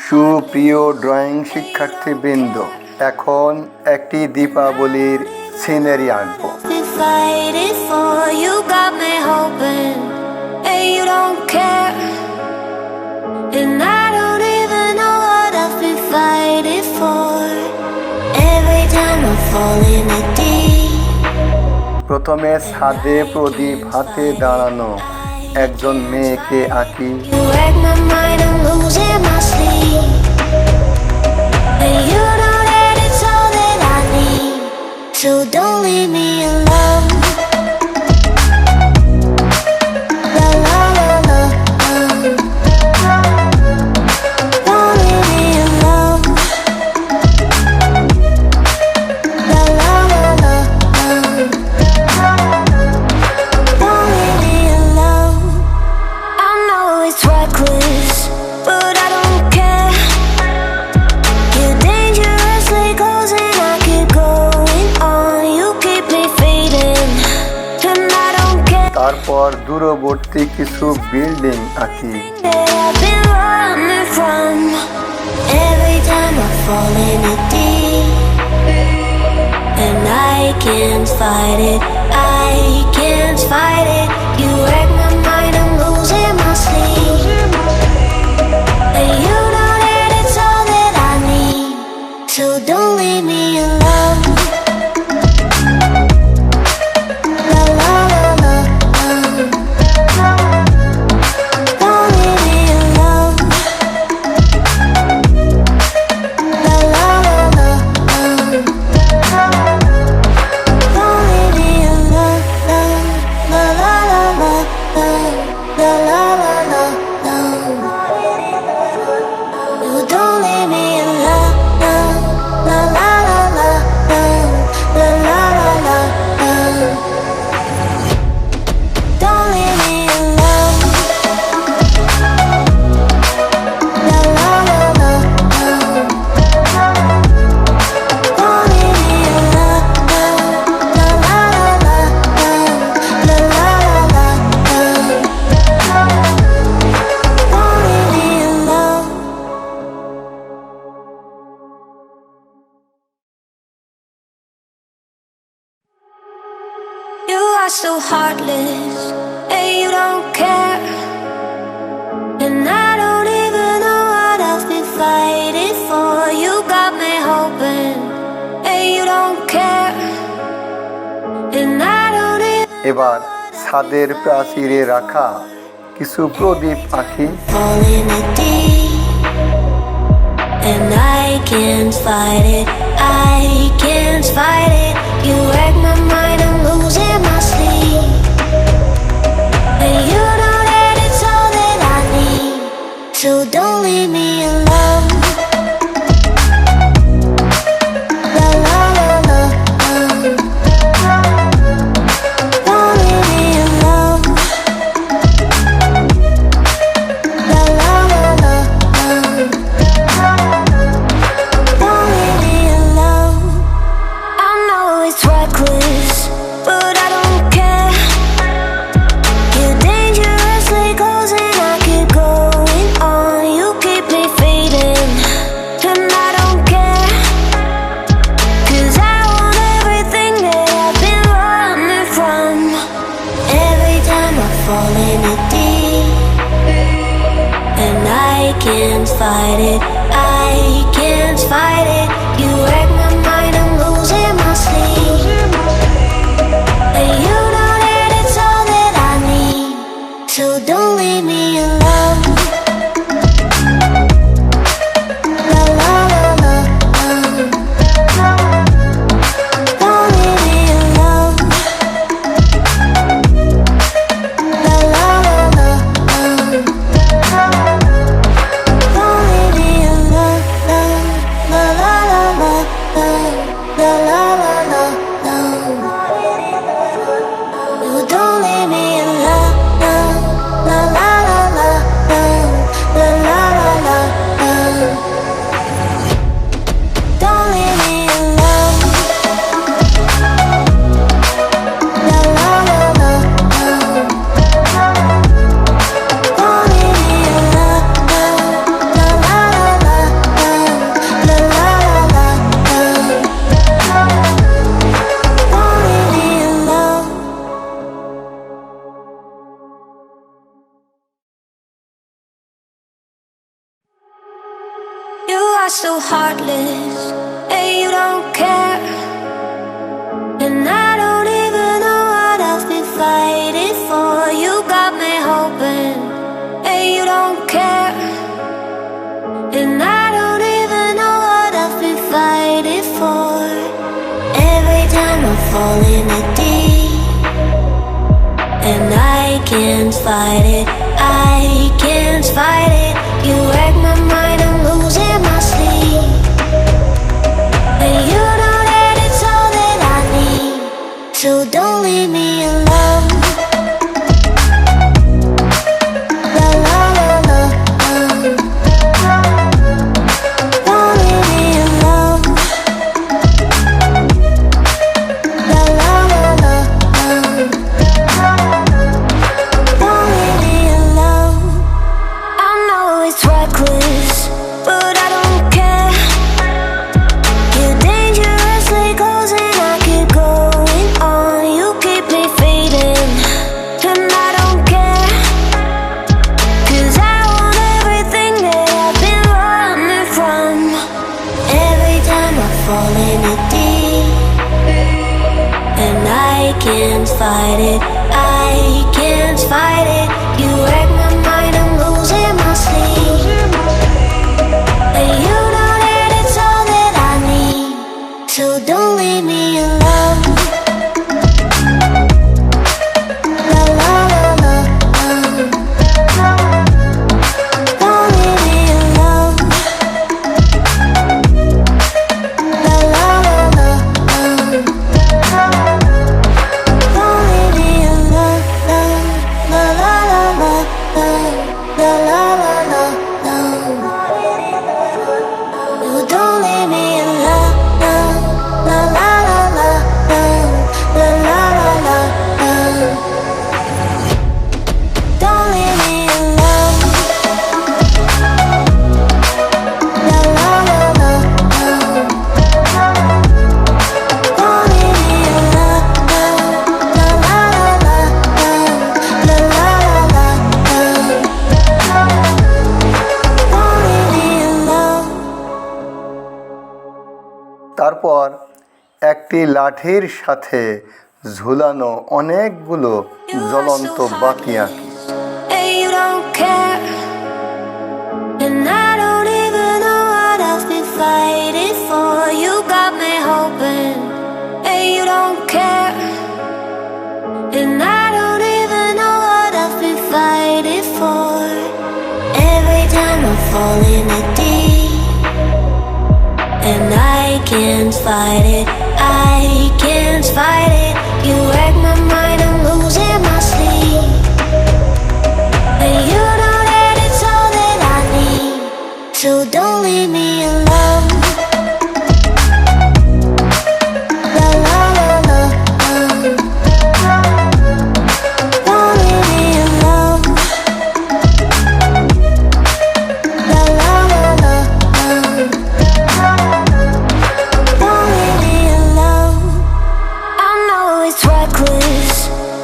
সুপ্রিয় ড্রয়িং শিক্ষার্থীবৃন্দ, এখন একটি দীপাবলির সিনারি আঁকব। প্রথমে ছাদে প্রদীপ হাতে দাঁড়ানো একজন মেয়েকে আঁকি। So don't leave me alone. La la la la. Don't leave me alone. La la la la. Don't leave me alone. I know it's reckless, but I don't care. You're dangerously close and I keep going on. You keep me fading, and I don't care. তারপর দূরবর্তী কিছু building আঁকি। That I've been running from. Every time I fall in it deep, and I can't fight it. I can't fight it. You wreck my mind, I'm losing my sleep. And you know that it's all that I need. So don't leave me alone. La la la la. Don't leave me alone. La la la la. Don't leave me alone. La la la la. La la la la. No, don't leave me alone. La la la la. La la la la. Don't leave me alone. La la la la. Don't leave me alone. La la la la. La la la la. Don't leave me alone. You are so heartless, and you don't care. And I don't even know what I've been fighting for. You got me hoping, and you don't care. And I don't even এবার ছাদের প্রাচীরে রাখা কিছু প্রদীপ আঁকি। fall in it deep, and I can't fight it. I can't fight it. You wreck my mind, I'm losing my sleep. And you know that it's all that I need. So don't leave me alone. La la la la. Don't leave me alone. La la la la. Don't leave me alone. I know it's reckless, but I don't care. You're dangerously close and I keep going on. You keep me fading, and I don't care. 'Cause I want everything that I've been running from. Every time I fall in it deep, and I can't fight it. I can't fight it. You wreck my mind, I'm losing my sleep. And you know that it's all that I need. So don't leave me alone. La la la la. Don't leave me alone. La la la la. Don't leave me alone. La la la are so heartless, and you don't care. And I don't even know what I've been fighting for. You got me hoping, and you don't care. And I don't even know what I've been fighting for. Every time I fall in the deep, and I can't fight it, I can't fight it. You wreck my mind, I'm losing my sleep. And you know that it's all that I need, so don't leave me alone. La la la la, don't leave me alone. La la la la, don't leave me alone. I know it's reckless, but I don't care. You're dangerously close and I keep going on. You keep me fading, and I don't care. 'Cause I want everything that I've been running from. Every time I fall in the deep, and I can't fight it, I can't fight it. You wreck my mind, I'm losing my sleep. And you know that it's all that I need, so don't leave me alone. La la la la, don't leave me alone. La la la la, don't leave me alone. La la la la, la la la la, no, don't leave me alone. La la la la, la la la la, don't leave me alone. La la la la, don't leave me alone. La la la la, la la la la, don't leave me alone. তারপর একটি লাঠির সাথে ঝুলানো অনেকগুলো জ্বলন্ত বাতি আঁকি। And you don't care. And I don't even know what I've been fighting for. You got me hoping, and you don't care. And I don't even know what I've been fighting for. Every time I fall in the deep, and I can't fight it, I can't fight it. You wreck my mind, I'm losing my sleep. And you know that it's all that I need, so don't leave me alone. La la la la, don't leave me alone. La la la la, don't leave me alone. I know it's reckless,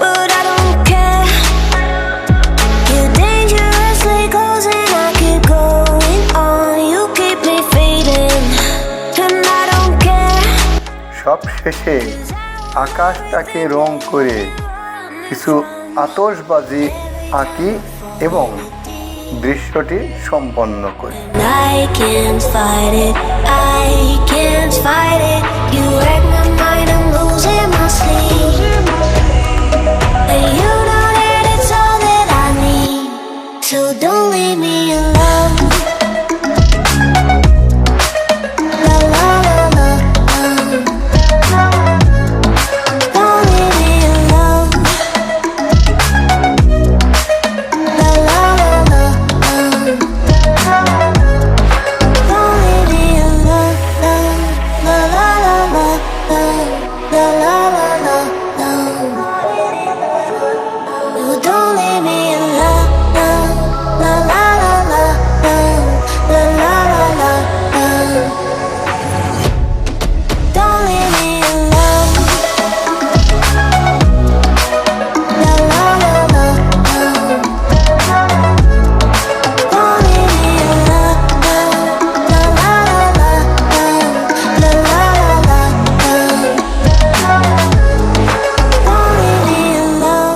but I don't care. You're dangerously close and I keep going on. You keep me fading, and I don't care. সব শেষে আকাশটাকে রং করে কিছু আতশবাজি আঁকি এবং দৃশ্যটি সম্পন্ন করি। I can't fight it, I can't fight it. You wreck my mind, I'm losing my sleep. And you know that it's all that I need, so don't leave me alone.